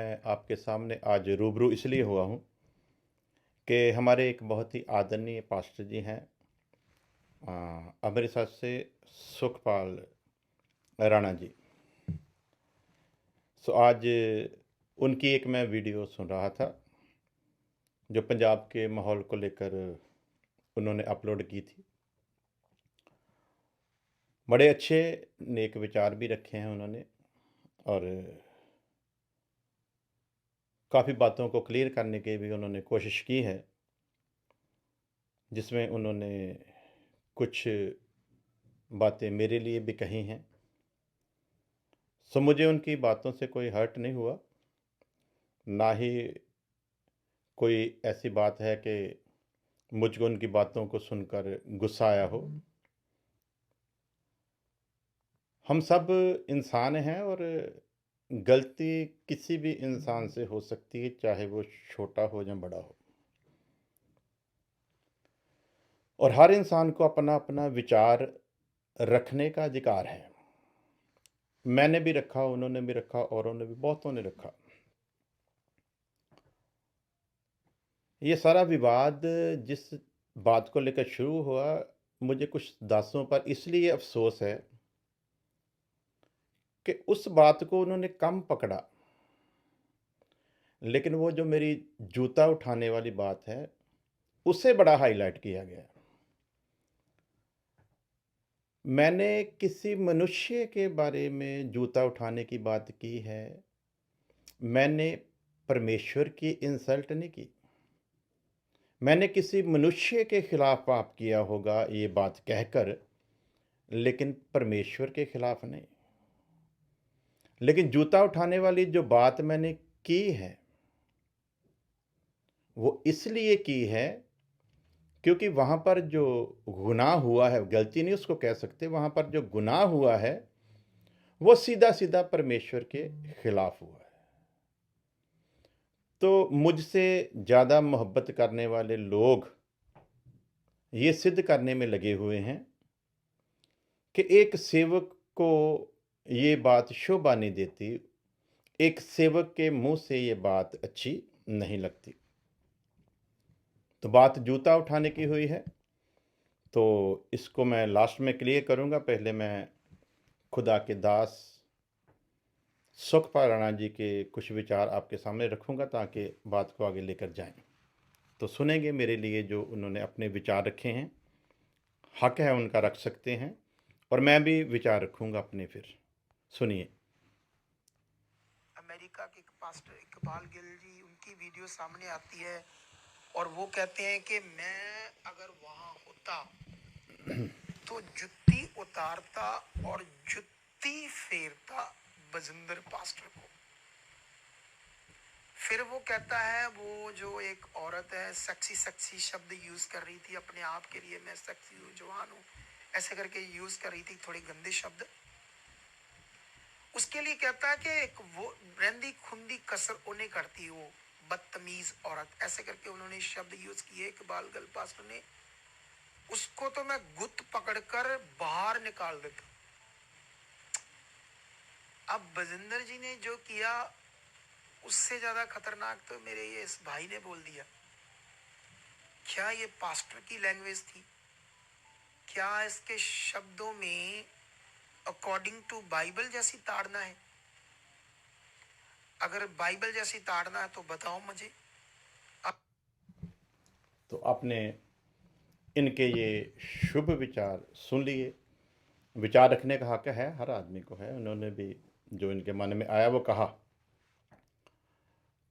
मैं आपके सामने आज रूबरू इसलिए हुआ हूँ कि हमारे एक बहुत ही आदरणीय पास्टर जी हैं, अमृतसर से सुखपाल राणा जी। सो आज उनकी एक मैं वीडियो सुन रहा था जो पंजाब के माहौल को लेकर उन्होंने अपलोड की थी। बड़े अच्छे नेक विचार भी रखे हैं उन्होंने और काफ़ी बातों को क्लियर करने की भी उन्होंने कोशिश की है, जिसमें उन्होंने कुछ बातें मेरे लिए भी कही हैं। सो मुझे उनकी बातों से कोई हर्ट नहीं हुआ, ना ही कोई ऐसी बात है कि मुझको उनकी बातों को सुनकर गुस्सा आया हो। हम सब इंसान हैं और गलती किसी भी इंसान से हो सकती है, चाहे वो छोटा हो या बड़ा हो। और हर इंसान को अपना अपना विचार रखने का अधिकार है। मैंने भी रखा, उन्होंने भी रखा, औरों ने भी, बहुतों ने रखा। ये सारा विवाद जिस बात को लेकर शुरू हुआ, मुझे कुछ दासों पर इसलिए अफसोस है कि उस बात को उन्होंने कम पकड़ा, लेकिन वो जो मेरी जूता उठाने वाली बात है, उसे बड़ा हाईलाइट किया गया। मैंने किसी मनुष्य के बारे में जूता उठाने की बात की है, मैंने परमेश्वर की इंसल्ट नहीं की। मैंने किसी मनुष्य के खिलाफ पाप किया होगा ये बात कहकर, लेकिन परमेश्वर के खिलाफ नहीं। लेकिन जूता उठाने वाली जो बात मैंने की है, वो इसलिए की है क्योंकि वहाँ पर जो गुनाह हुआ है, गलती नहीं उसको कह सकते, वहाँ पर जो गुनाह हुआ है, वो सीधा-सीधा परमेश्वर के खिलाफ हुआ है। तो मुझसे ज़्यादा मोहब्बत करने वाले लोग ये सिद्ध करने में लगे हुए हैं कि एक सेवक को ये बात शोभा नहीं देती, एक सेवक के मुँह से ये बात अच्छी नहीं लगती। तो बात जूता उठाने की हुई है, तो इसको मैं लास्ट में क्लियर करूँगा। पहले मैं खुदा के दास सुखपाल राणा जी के कुछ विचार आपके सामने रखूँगा ताकि बात को आगे लेकर जाएँ। तो सुनेंगे मेरे लिए जो उन्होंने अपने विचार रखे हैं, हक है उनका, रख सकते हैं, और मैं भी विचार रखूँगा अपने फिर। सुनिए। अमेरिका के एक पास्टर इकबाल गिल जी, उनकी वीडियो सामने आती है और वो कहते हैं कि मैं अगर वहां होता तो जुत्ती उतारता और जुत्ती फेरता बजिंदर पास्टर को। फिर वो कहता है, वो जो एक औरत है सेक्सी सेक्सी शब्द यूज कर रही थी अपने आप के लिए, मैं सेक्सी हूँ, जवान हूँ, ऐसे करके यूज कर रही थी थोड़े गंदे शब्द। उसके लिए कहता है कि एक वो रंदी खुंदी कसर उन्हें करती हो, बदतमीज औरत, ऐसे करके उन्होंने शब्द यूज किए इकबाल गल पास्टर ने। उसको तो मैं गुत्त पकड़कर बाहर निकाल देता। अब बजिंदर जी ने जो किया उससे ज्यादा खतरनाक तो मेरे ये इस भाई ने बोल दिया। क्या ये पास्टर की लैंग्वेज थी? क्या इसके शब्दों में अकॉर्डिंग टू बाइबल जैसी ताड़ना है? अगर बाइबल जैसी ताड़ना है तो बताओ मुझे। तो आपने इनके ये शुभ विचार सुन लिए। विचार रखने का हक है, हर आदमी को है। उन्होंने भी जो इनके मन में आया वो कहा,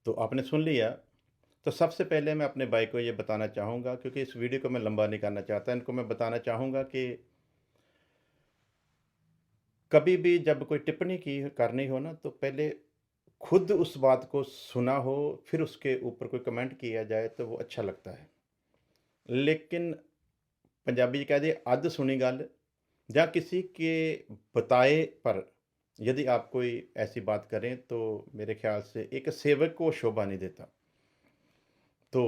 तो आपने सुन लिया। तो सबसे पहले मैं अपने भाई को ये बताना चाहूँगा, क्योंकि इस वीडियो को मैं लंबा नहीं करना चाहता, इनको मैं बताना चाहूँगा कि कभी भी जब कोई टिप्पणी की करनी हो ना, तो पहले खुद उस बात को सुना हो, फिर उसके ऊपर कोई कमेंट किया जाए तो वो अच्छा लगता है। लेकिन पंजाबी 'ਚ कहते अध सुनी गल, या किसी के बताए पर यदि आप कोई ऐसी बात करें, तो मेरे ख्याल से एक सेवक को शोभा नहीं देता। तो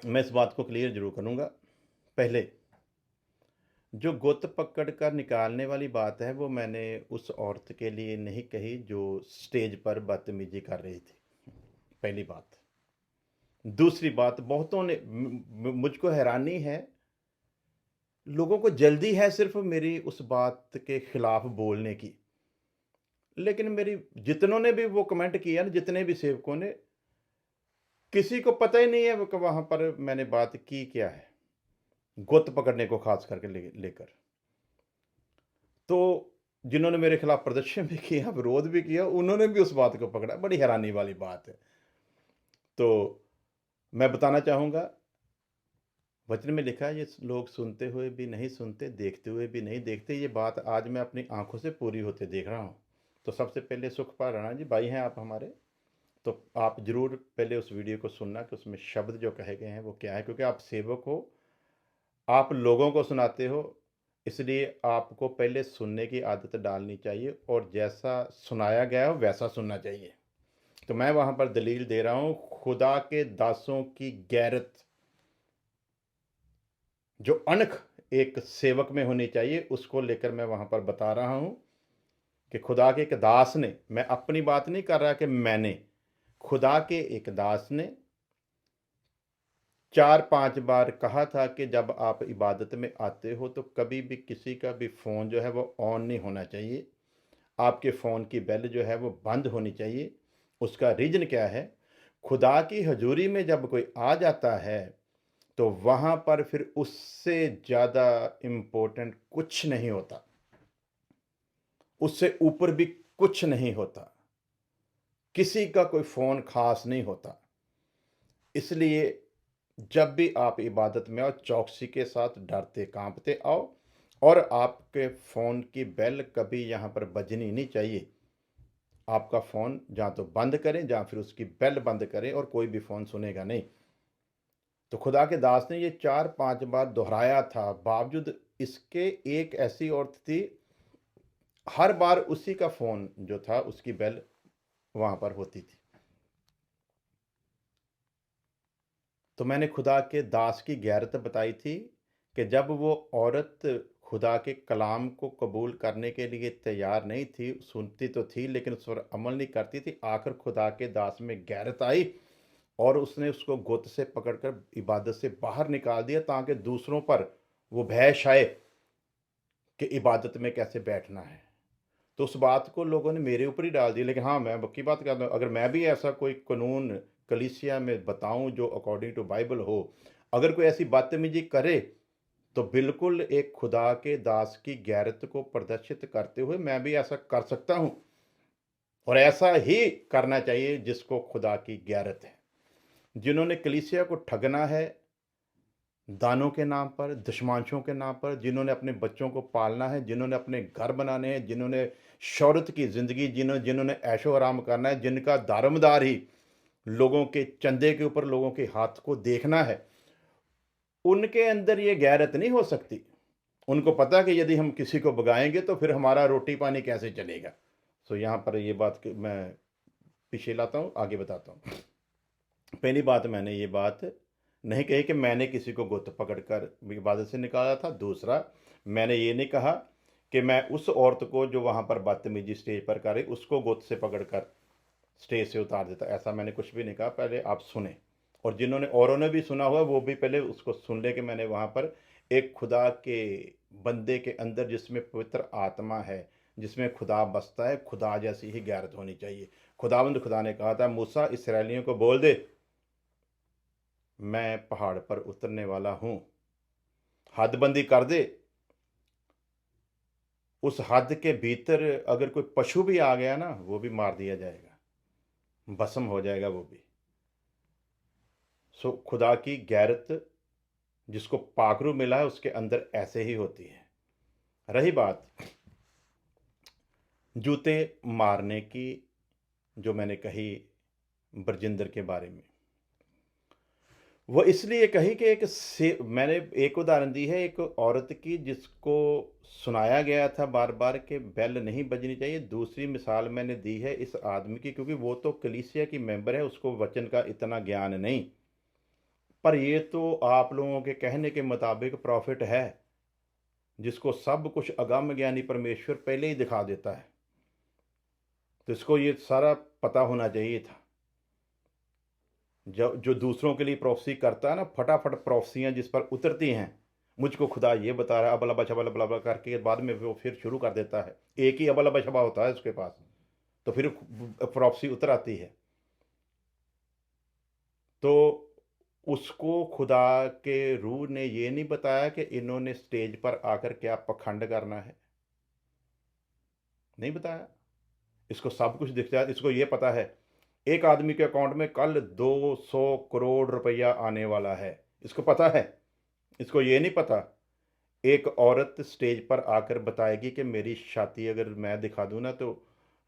मैं इस बात को क्लियर ज़रूर करूँगा। पहले जो गुत पकड़ कर निकालने वाली बात है वो मैंने उस औरत के लिए नहीं कही जो स्टेज पर बदतमीजी कर रही थी, पहली बात। दूसरी बात, बहुतों ने मुझको हैरानी है, लोगों को जल्दी है सिर्फ मेरी उस बात के खिलाफ बोलने की। लेकिन मेरी जितनों ने भी वो कमेंट किया ना, जितने भी सेवकों ने, किसी को पता ही नहीं है वो कि वहां पर मैंने बात की क्या है, गुत पकड़ने को खास करके लेकर। तो जिन्होंने मेरे खिलाफ प्रदर्शन भी किया, विरोध भी किया, उन्होंने भी उस बात को पकड़ा। बड़ी हैरानी वाली बात है। तो मैं बताना चाहूंगा, वचन में लिखा है, ये लोग सुनते हुए भी नहीं सुनते, देखते हुए भी नहीं देखते। ये बात आज मैं अपनी आंखों से पूरी होते देख रहा हूँ। तो सबसे पहले सुखपाल राणा जी, भाई हैं आप हमारे, तो आप जरूर पहले उस वीडियो को सुनना कि उसमें शब्द जो कहे गए हैं वो क्या है, क्योंकि आप सेवक हो, आप लोगों को सुनाते हो, इसलिए आपको पहले सुनने की आदत डालनी चाहिए और जैसा सुनाया गया हो वैसा सुनना चाहिए। तो मैं वहां पर दलील दे रहा हूं, खुदा के दासों की गैरत, जो अनख एक सेवक में होनी चाहिए, उसको लेकर मैं वहां पर बता रहा हूं कि खुदा के एक दास ने, मैं अपनी बात नहीं कर रहा कि मैंने, खुदा के एक दास ने 4-5 बार कहा था कि जब आप इबादत में आते हो तो कभी भी किसी का भी फ़ोन जो है वो ऑन नहीं होना चाहिए। आपके फ़ोन की बेल जो है वो बंद होनी चाहिए। उसका रीज़न क्या है? खुदा की हजूरी में जब कोई आ जाता है तो वहाँ पर फिर उससे ज़्यादा इम्पोर्टेंट कुछ नहीं होता। उससे ऊपर भी कुछ नहीं होता। किसी का कोई फ़ोन ख़ास नहीं होता। इसलिए जब भी आप इबादत में आओ, चौकसी के साथ डरते कांपते आओ, और आपके फ़ोन की बेल कभी यहाँ पर बजनी नहीं चाहिए। आपका फ़ोन जहाँ तो बंद करें, जहाँ फिर उसकी बेल बंद करें, और कोई भी फ़ोन सुनेगा नहीं। तो खुदा के दास ने ये 4-5 बार दोहराया था, बावजूद इसके एक ऐसी औरत थी, हर बार उसी का फ़ोन जो था उसकी बेल वहाँ पर होती थी। तो मैंने खुदा के दास की गैरत बताई थी कि जब वो औरत खुदा के कलाम को कबूल करने के लिए तैयार नहीं थी, सुनती तो थी लेकिन उस पर अमल नहीं करती थी, आखिर खुदा के दास में गैरत आई और उसने उसको गुत से पकड़कर इबादत से बाहर निकाल दिया, ताकि दूसरों पर वो भय छाए कि इबादत में कैसे बैठना है। तो उस बात को लोगों ने मेरे ऊपर ही डाल दिया। लेकिन हाँ, मैं पक्की बात करता हूँ, अगर मैं भी ऐसा कोई कानून कलीसिया में बताऊं जो अकॉर्डिंग टू बाइबल हो, अगर कोई ऐसी बदतमीजी करे, तो बिल्कुल एक खुदा के दास की गैरत को प्रदर्शित करते हुए मैं भी ऐसा कर सकता हूं, और ऐसा ही करना चाहिए जिसको खुदा की गैरत है। जिन्होंने कलीसिया को ठगना है दानों के नाम पर, दशमांशों के नाम पर, जिन्होंने अपने बच्चों को पालना है, जिन्होंने अपने घर बनाने हैं, जिन्होंने शौहरत की ज़िंदगी, जिन्होंने ऐशो आराम करना है, जिनका दारोमदार ही लोगों के चंदे के ऊपर लोगों के हाथ को देखना है, उनके अंदर ये गैरत नहीं हो सकती। उनको पता कि यदि हम किसी को भगाएंगे तो फिर हमारा रोटी पानी कैसे चलेगा। सो यहाँ पर ये बात मैं पीछे लाता हूँ, आगे बताता हूँ। पहली बात, मैंने ये बात नहीं कही कि मैंने किसी को गुत्त पकड़कर इबादत से निकाला था। दूसरा, मैंने ये नहीं कहा कि मैं उस औरत को जो वहाँ पर बदतमीजी स्टेज पर कर रही उसको गुत्त से पकड़कर स्टेज से उतार देता, ऐसा मैंने कुछ भी नहीं कहा। पहले आप सुने, और जिन्होंने औरों ने भी सुना हुआ वो भी पहले उसको सुन ले कि मैंने वहाँ पर एक खुदा के बंदे के अंदर जिसमें पवित्र आत्मा है, जिसमें खुदा बसता है, खुदा जैसी ही गैरत होनी चाहिए। खुदावंद खुदा ने कहा था, मूसा इसराइलियों को बोल दे मैं पहाड़ पर उतरने वाला हूं, हदबंदी कर दे। उस हद के भीतर अगर कोई पशु भी आ गया ना, वो भी मार दिया जाएगा, भस्म हो जाएगा वो भी। सो खुदा की गैरत जिसको पाखरू मिला है उसके अंदर ऐसे ही होती है। रही बात जूते मारने की, जो मैंने कही बरजिंदर के बारे में, वो इसलिए कही कि मैंने एक उदाहरण दी है एक औरत की जिसको सुनाया गया था बार बार कि बेल नहीं बजनी चाहिए। दूसरी मिसाल मैंने दी है इस आदमी की, क्योंकि वो तो कलीसिया की मेंबर है, उसको वचन का इतना ज्ञान नहीं, पर ये तो आप लोगों के कहने के मुताबिक प्रॉफिट है। जिसको सब कुछ अगम ज्ञानी परमेश्वर पहले ही दिखा देता है। तो इसको ये सारा पता होना चाहिए था। जो दूसरों के लिए प्रोफेसी करता है ना, फटाफट प्रोफेसियाँ जिस पर उतरती हैं, मुझको खुदा ये बता रहा है, अबला बशबा बला बला करके बाद में वो फिर शुरू कर देता है। एक ही अबला बशबा होता है उसके पास, तो फिर प्रोफेसी उतर आती है। तो उसको खुदा के रूह ने ये नहीं बताया कि इन्होंने स्टेज पर आकर क्या पखंड करना है, नहीं बताया। इसको सब कुछ दिख जाए, इसको ये पता है एक आदमी के अकाउंट में कल 200 करोड़ रुपया आने वाला है, इसको पता है। इसको ये नहीं पता एक औरत स्टेज पर आकर बताएगी कि मेरी छाती अगर मैं दिखा दूं ना तो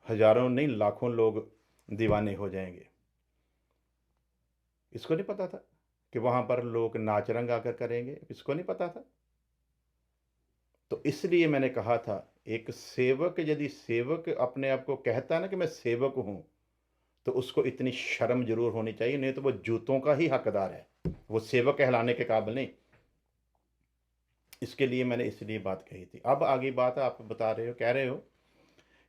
हजारों नहीं लाखों लोग दीवाने हो जाएंगे। इसको नहीं पता था कि वहां पर लोग नाच रंग आकर करेंगे, इसको नहीं पता था। तो इसलिए मैंने कहा था, एक सेवक यदि सेवक अपने आप को कहता है ना कि मैं सेवक हूं, तो उसको इतनी शर्म जरूर होनी चाहिए, नहीं तो वो जूतों का ही हकदार है, वो सेवक कहलाने के काबिल नहीं। इसके लिए मैंने इसलिए बात कही थी। अब आगे बात आप बता रहे हो, कह रहे हो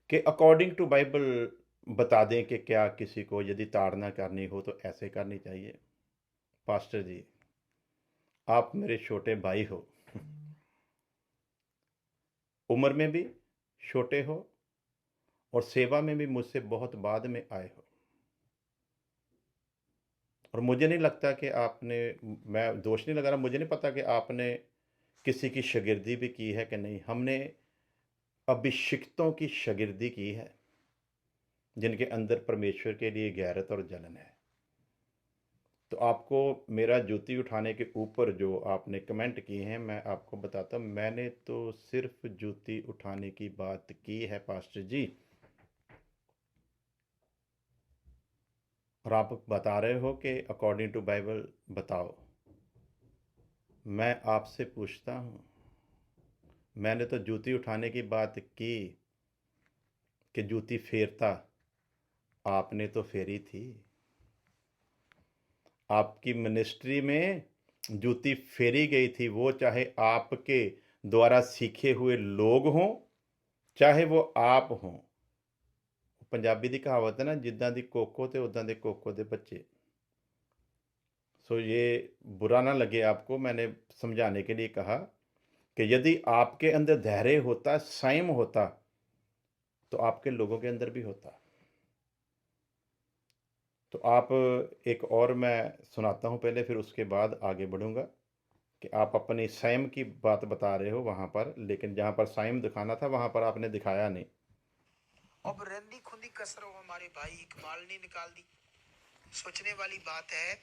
कि अकॉर्डिंग टू बाइबल बता दें कि क्या किसी को यदि ताड़ना करनी हो तो ऐसे करनी चाहिए। पास्टर जी, आप मेरे छोटे भाई हो, उम्र में भी छोटे हो और सेवा में भी मुझसे बहुत बाद में आए हो, और मुझे नहीं लगता कि आपने, मैं दोष नहीं लगा रहा, मुझे नहीं पता कि आपने किसी की शागिर्दी भी की है कि नहीं। हमने अभिषिक्तों की शागिर्दी की है जिनके अंदर परमेश्वर के लिए गैरत और जलन है। तो आपको मेरा जूती उठाने के ऊपर जो आपने कमेंट किए हैं, मैं आपको बताता हूँ, मैंने तो सिर्फ जूती उठाने की बात की है पास्टर जी। और आप बता रहे हो कि अकॉर्डिंग टू बाइबल बताओ। मैं आपसे पूछता हूँ, मैंने तो जूती उठाने की बात की कि जूती फेरता, आपने तो फेरी थी। आपकी मिनिस्ट्री में जूती फेरी गई थी, वो चाहे आपके द्वारा सीखे हुए लोग हों, चाहे वो आप हों। पंजाबी दी कहावत है ना, जिद्दां दी कोको ते उद्दां दे कोको दे बच्चे। सो ये बुरा ना लगे आपको, मैंने समझाने के लिए कहा कि यदि आपके अंदर धैर्य होता, संयम होता, तो आपके लोगों के अंदर भी होता। तो आप एक और मैं सुनाता हूँ पहले, फिर उसके बाद आगे बढ़ूँगा। कि आप अपनी संयम की बात बता रहे हो वहाँ पर, लेकिन जहाँ पर संयम दिखाना था वहाँ पर आपने दिखाया नहीं। अब रंदी खुंदी कसरो हमारे भाई इकबाल ने निकाल दी। सोचने वाली बात है।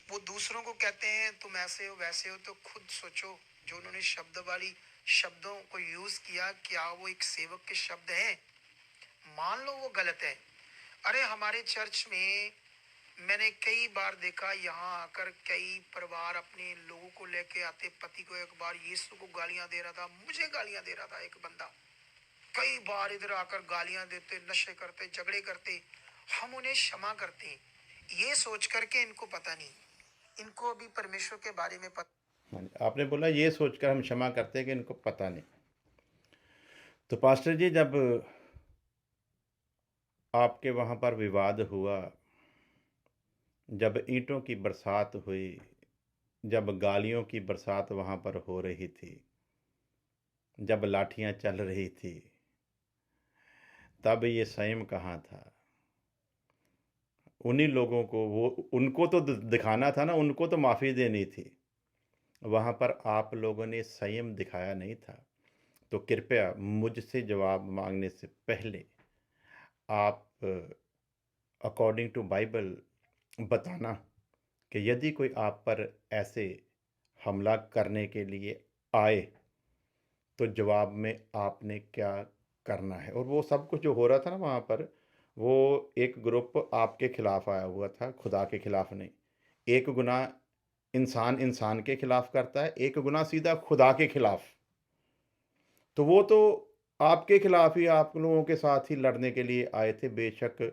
वो दूसरों को कहते हैं तुम ऐसे हो वैसे हो, तो खुद सोचो जो उन्होंने शब्द वाली शब्दों को यूज किया, क्या वो एक सेवक के शब्द हैं? मान लो वो गलत है। अरे हमारे चर्च में मैंने कई बार देखा, यहाँ आकर कई परिवार अपने लोगों को लेके आते। पति को एक बार यीशु को गालियां दे रहा था, मुझे गालियां दे रहा था एक बंदा। कई बार इधर आकर गालियां देते, नशे करते, झगड़े करते। हम उन्हें क्षमा करते हैं, ये सोच करके इनको पता नहीं, इनको अभी परमेश्वर के बारे में पता। हाँ जी, आपने बोला ये सोचकर हम क्षमा करते हैं कि इनको पता नहीं। तो पास्टर जी, जब आपके वहाँ पर विवाद हुआ, जब ईंटों की बरसात हुई, जब गालियों की बरसात वहाँ पर हो रही थी, जब लाठियाँ चल रही थी, तब ये संयम कहाँ था? उन्हीं लोगों को, वो उनको तो दिखाना था ना, उनको तो माफ़ी देनी थी। वहाँ पर आप लोगों ने संयम दिखाया नहीं था। तो कृपया मुझसे जवाब मांगने से पहले आप अकॉर्डिंग टू बाइबल बताना कि यदि कोई आप पर ऐसे हमला करने के लिए आए तो जवाब में आपने क्या करना है। और वो सब कुछ जो हो रहा था ना वहाँ पर, वो एक ग्रुप आपके खिलाफ आया हुआ था, खुदा के खिलाफ नहीं। एक गुनाह इंसान इंसान के खिलाफ करता है, एक गुनाह सीधा खुदा के खिलाफ। तो वो तो आपके खिलाफ ही, आप लोगों के साथ ही लड़ने के लिए आए थे। बेशक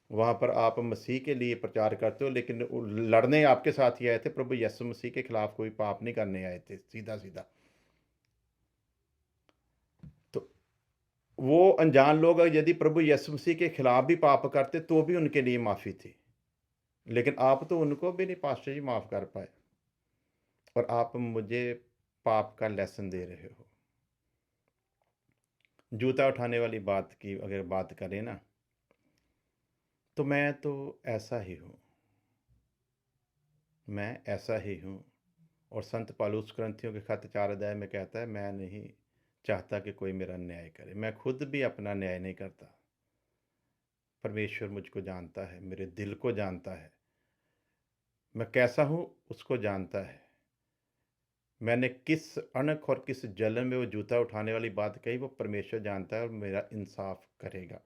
वहाँ पर आप मसीह के लिए प्रचार करते हो, लेकिन लड़ने आपके साथ ही आए थे। प्रभु यीशु मसीह के खिलाफ कोई पाप नहीं करने आए थे, सीधा सीधा। वो अनजान लोग यदि प्रभु यीशु मसीह के खिलाफ भी पाप करते तो भी उनके लिए माफ़ी थी। लेकिन आप तो उनको भी नहीं पास्टर जी माफ़ कर पाए और आप मुझे पाप का लेसन दे रहे हो। जूता उठाने वाली बात की अगर बात करें ना, तो मैं तो ऐसा ही हूँ। मैं ऐसा ही हूँ और संत पौलुस कुरिन्थियों के खत 4 अध्याय में कहता है, मैं नहीं चाहता कि कोई मेरा न्याय करे। मैं खुद भी अपना न्याय नहीं करता। परमेश्वर मुझको जानता है, मेरे दिल को जानता है। मैं कैसा हूँ उसको जानता है। मैंने किस अणख और किस जलन में वो जूता उठाने वाली बात कही, वो परमेश्वर जानता है और मेरा इंसाफ करेगा।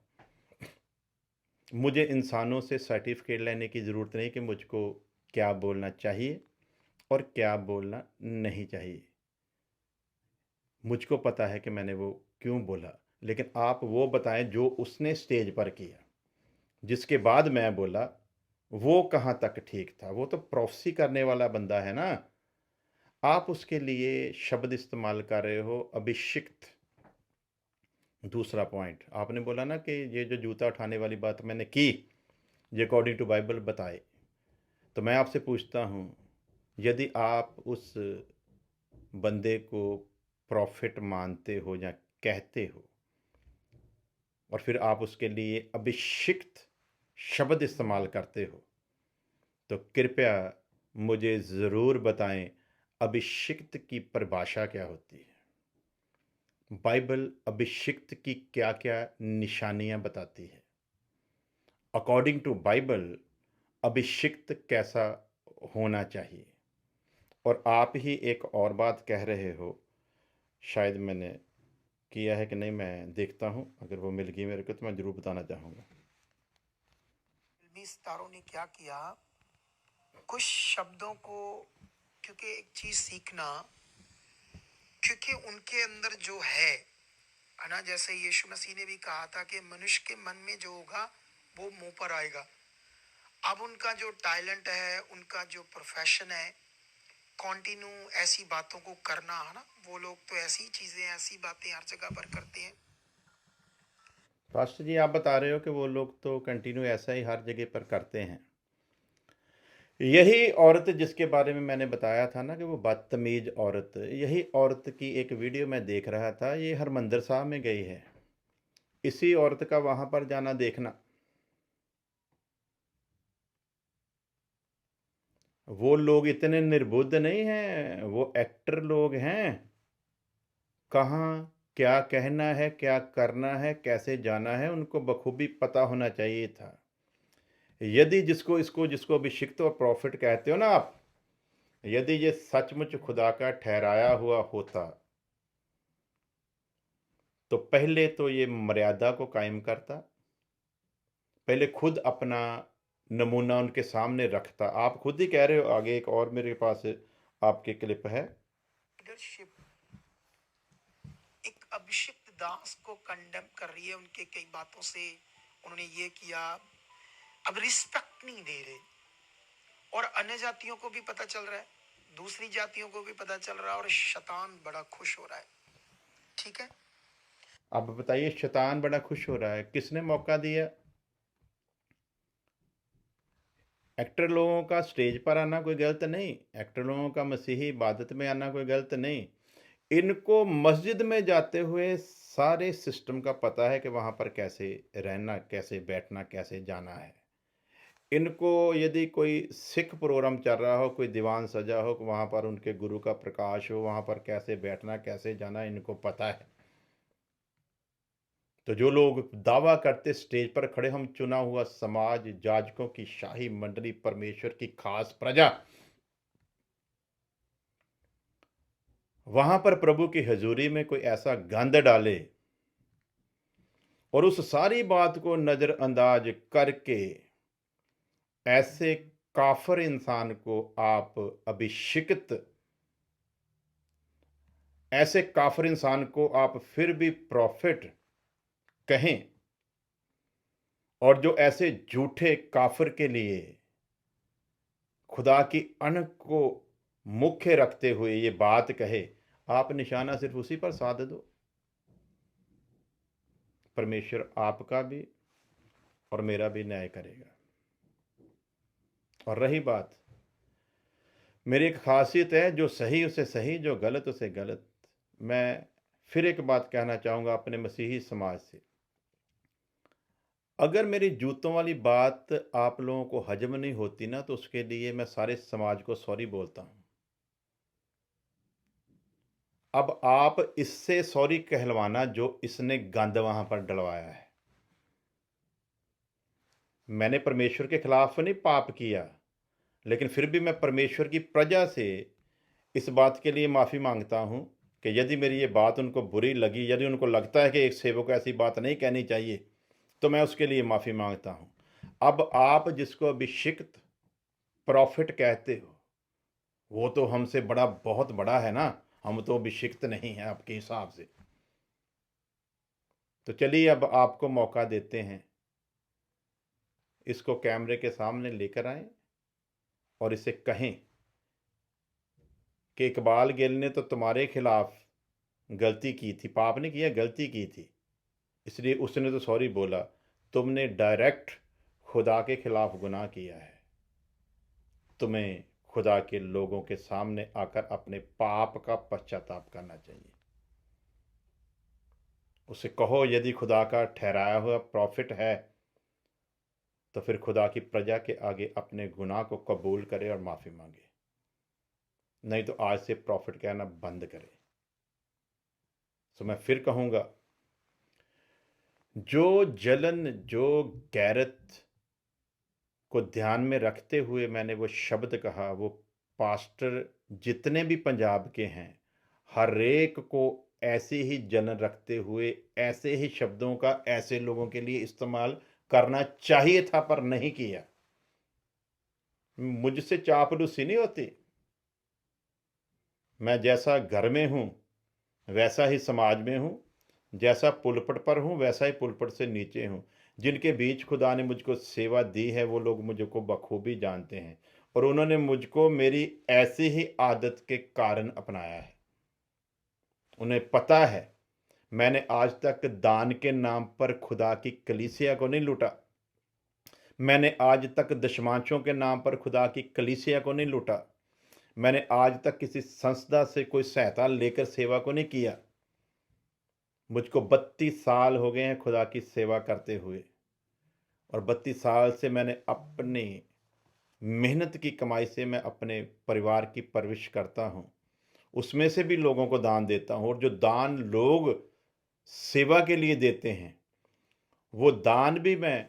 मुझे इंसानों से सर्टिफिकेट लेने की ज़रूरत नहीं कि मुझको क्या बोलना चाहिए और क्या बोलना नहीं चाहिए। मुझको पता है कि मैंने वो क्यों बोला, लेकिन आप वो बताएं जो उसने स्टेज पर किया, जिसके बाद मैं बोला, वो कहाँ तक ठीक था। वो तो प्रोफेसी करने वाला बंदा है ना। आप उसके लिए शब्द इस्तेमाल कर रहे हो अभिषिक्त। दूसरा पॉइंट आपने बोला ना कि ये जो जूता उठाने वाली बात मैंने की, ये अकॉर्डिंग टू बाइबल बताए। तो मैं आपसे पूछता हूँ, यदि आप उस बंदे को प्रॉफिट मानते हो या कहते हो और फिर आप उसके लिए अभिषिक्त शब्द इस्तेमाल करते हो, तो कृपया मुझे ज़रूर बताएं अभिषिक्त की परिभाषा क्या होती है। बाइबल अभिषिक्त की क्या क्या निशानियां बताती है। अकॉर्डिंग टू बाइबल अभिषिक्त कैसा होना चाहिए। और आप ही एक और बात कह रहे हो, शायद मैंने किया है कि नहीं, मैं देखता हूँ, अगर वो मिल गई मेरे को तो मैं ज़रूर बताना चाहूँगा। फिल्मी सितारों ने क्या किया, कुछ शब्दों को, क्योंकि एक चीज सीखना, क्योंकि उनके अंदर जो है ना, जैसे यीशु मसीह ने भी कहा था कि मनुष्य के मन में जो होगा वो मुंह पर आएगा। अब उनका जो टैलेंट है, उनका जो प्रोफेशन है, कंटिन्यू ऐसी बातों को करना, है ना, वो लोग तो ऐसी चीजें, ऐसी बातें हर जगह पर करते हैं। पास्टर जी आप बता रहे हो कि वो लोग तो कंटिन्यू ऐसा ही हर जगह पर करते हैं। यही औरत जिसके बारे में मैंने बताया था ना कि वो बदतमीज औरत, यही औरत की एक वीडियो मैं देख रहा था। ये हरमंदिर साहब में गई है। इसी औरत का वहां पर जाना देखना। वो लोग इतने निर्बुद्ध नहीं हैं, वो एक्टर लोग हैं। कहाँ क्या कहना है, क्या करना है, कैसे जाना है, उनको बखूबी पता होना चाहिए था। यदि जिसको अभिषिक्त और प्रॉफिट कहते हो ना आप, यदि ये सचमुच खुदा का ठहराया हुआ होता तो पहले तो ये मर्यादा को कायम करता, पहले खुद अपना नमूना उनके सामने रखता। आप खुद ही कह रहे हो, आगे एक और मेरे पास आपके क्लिप है। लीडरशिप एक अभिषिक्त दास को कंडेम कर रही है उनके कई बातों से। उन्होंने ये किया, अब रिस्पेक्ट नहीं दे रहे, और अन्य जातियों को भी पता चल रहा है, दूसरी जातियों को भी पता चल रहा है, और शैतान बड़ा खुश हो रहा है। ठीक है, अब बताइए, शैतान बड़ा खुश हो रहा है, किसने मौका दिया? एक्टर लोगों का स्टेज पर आना कोई गलत नहीं, एक्टर लोगों का मसीही इबादत में आना कोई गलत नहीं। इनको मस्जिद में जाते हुए सारे सिस्टम का पता है कि वहाँ पर कैसे रहना, कैसे बैठना, कैसे जाना है। इनको यदि कोई सिख प्रोग्राम चल रहा हो, कोई दीवान सजा हो, वहाँ पर उनके गुरु का प्रकाश हो, वहाँ पर कैसे बैठना, कैसे जाना, इनको पता है। तो जो लोग दावा करते स्टेज पर खड़े, हम चुना हुआ समाज, जाजकों की शाही मंडली, परमेश्वर की खास प्रजा, वहां पर प्रभु की हजूरी में कोई ऐसा गंद डाले और उस सारी बात को नजरअंदाज करके ऐसे काफिर इंसान को आप अभिषिक्त, ऐसे काफिर इंसान को आप फिर भी प्रॉफिट कहें, और जो ऐसे झूठे काफिर के लिए खुदा की अनक को मुख्य रखते हुए ये बात कहे, आप निशाना सिर्फ उसी पर साध दो। परमेश्वर आपका भी और मेरा भी न्याय करेगा। और रही बात, मेरी एक खासियत है, जो सही उसे सही, जो गलत उसे गलत। मैं फिर एक बात कहना चाहूँगा अपने मसीही समाज से, अगर मेरी जूतों वाली बात आप लोगों को हजम नहीं होती ना, तो उसके लिए मैं सारे समाज को सॉरी बोलता हूँ। अब आप इससे सॉरी कहलवाना जो इसने गंद वहां पर डलवाया है। मैंने परमेश्वर के खिलाफ नहीं पाप किया, लेकिन फिर भी मैं परमेश्वर की प्रजा से इस बात के लिए माफ़ी मांगता हूं कि यदि मेरी ये बात उनको बुरी लगी, यदि उनको लगता है कि एक सेवक को ऐसी बात नहीं कहनी चाहिए, तो मैं उसके लिए माफ़ी मांगता हूं। अब आप जिसको अभिषिक्त प्रॉफिट कहते हो, वो तो हमसे बड़ा, बहुत बड़ा है ना। हम तो अभिषिक्त नहीं हैं आपके हिसाब से। तो चलिए अब आपको मौका देते हैं, इसको कैमरे के सामने लेकर आएं और इसे कहें कि इकबाल गिल ने तो तुम्हारे खिलाफ गलती की थी, पाप नहीं किया, गलती की थी, इसलिए उसने तो सॉरी बोला। तुमने डायरेक्ट खुदा के खिलाफ गुनाह किया है। तुम्हें खुदा के लोगों के सामने आकर अपने पाप का पश्चाताप करना चाहिए। उसे कहो यदि खुदा का ठहराया हुआ प्रॉफिट है, तो फिर खुदा की प्रजा के आगे अपने गुनाह को कबूल करे और माफ़ी मांगे, नहीं तो आज से प्रॉफिट कहना बंद करे। तो मैं फिर कहूँगा, जो जलन, जो गैरत को ध्यान में रखते हुए मैंने वो शब्द कहा, वो पास्टर जितने भी पंजाब के हैं, हर एक को ऐसी ही जलन रखते हुए ऐसे ही शब्दों का ऐसे लोगों के लिए इस्तेमाल करना चाहिए था, पर नहीं किया। मुझसे चापलूसी नहीं होती। मैं जैसा घर में हूं वैसा ही समाज में हूं, जैसा पुलपट पर हूं वैसा ही पुलपट से नीचे हूं। जिनके बीच खुदा ने मुझको सेवा दी है, वो लोग मुझको बखूबी जानते हैं, और उन्होंने मुझको मेरी ऐसी ही आदत के कारण अपनाया है। उन्हें पता है मैंने आज तक दान के नाम पर खुदा की कलीसिया को नहीं लूटा। मैंने आज तक दशमांशों के नाम पर खुदा की कलीसिया को नहीं लूटा। मैंने आज तक किसी संस्था से कोई सहायता लेकर सेवा को नहीं किया। मुझको 32 साल हो गए हैं खुदा की सेवा करते हुए, और 32 साल से मैंने अपनी मेहनत की कमाई से मैं अपने परिवार की परवरिश करता हूँ। उसमें से भी लोगों को दान देता हूँ, और जो दान लोग सेवा के लिए देते हैं, वो दान भी मैं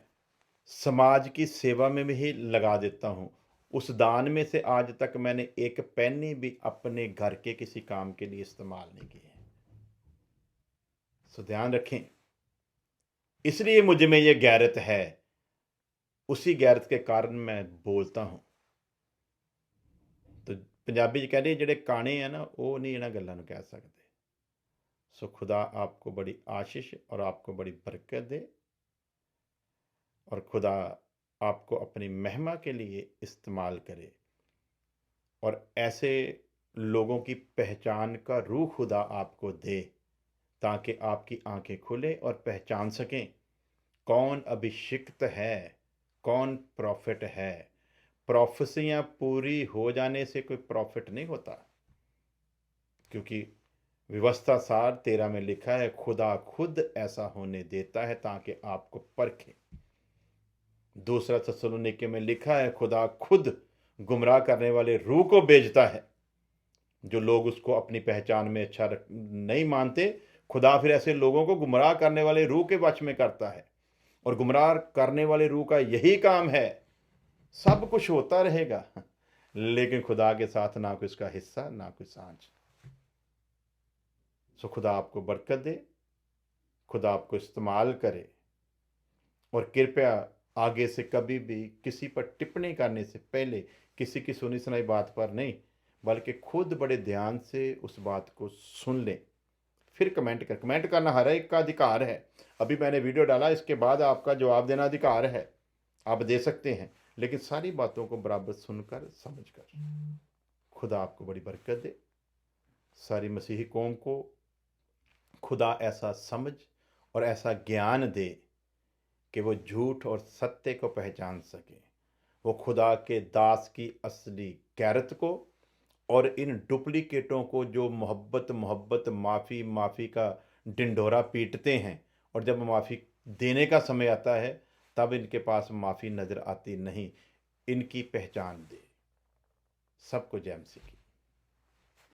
समाज की सेवा में भी लगा देता हूँ। उस दान में से आज तक मैंने एक पैनी भी अपने घर के किसी काम के लिए इस्तेमाल नहीं की है। सो ध्यान रखें, इसलिए मुझ में ये गैरत है, उसी गैरत के कारण मैं बोलता हूँ। तो पंजाबी च कहते ਜਿਹੜੇ काने हैं ना, वो नहीं इन्हां गल्लां नूं कह सकते। सो खुदा आपको बड़ी आशीष और आपको बड़ी बरकत दे, और खुदा आपको अपनी महिमा के लिए इस्तेमाल करे, और ऐसे लोगों की पहचान का रूह खुदा आपको दे, ताकि आपकी आंखें खुले और पहचान सकें कौन अभिषिक्त है, कौन प्रॉफिट है। प्रोफेसियां पूरी हो जाने से कोई प्रॉफिट नहीं होता, क्योंकि व्यवस्था सार 13 में लिखा है, खुदा खुद ऐसा होने देता है ताकि आपको परखे। दूसरा थिस्सलुनीके में लिखा है, खुदा खुद गुमराह करने वाले रूह को भेजता है। जो लोग उसको अपनी पहचान में अच्छा नहीं मानते, खुदा फिर ऐसे लोगों को गुमराह करने वाले रूह के वश में करता है, और गुमराह करने वाले रूह का यही काम है। सब कुछ होता रहेगा, लेकिन खुदा के साथ ना कोई उसका हिस्सा, ना कोई सांझ। सो खुदा आपको बरकत दे, खुदा आपको इस्तेमाल करे, और कृपया आगे से कभी भी किसी पर टिप्पणी करने से पहले किसी की सुनी सुनाई बात पर नहीं, बल्कि खुद बड़े ध्यान से उस बात को सुन लें, फिर कमेंट करना हर एक का अधिकार है। अभी मैंने वीडियो डाला, इसके बाद आपका जवाब देना अधिकार है, आप दे सकते हैं, लेकिन सारी बातों को बराबर सुनकर समझकर। खुदा आपको बड़ी बरकत दे। सारी मसीही कौम को खुदा ऐसा समझ और ऐसा ज्ञान दे कि वो झूठ और सत्य को पहचान सके। वो खुदा के दास की असली गैरत को और इन डुप्लीकेटों को जो मोहब्बत मोहब्बत माफ़ी माफ़ी का ढिंढोरा पीटते हैं, और जब माफ़ी देने का समय आता है तब इनके पास माफ़ी नज़र आती नहीं, इनकी पहचान दे। सबको जय मसीह की।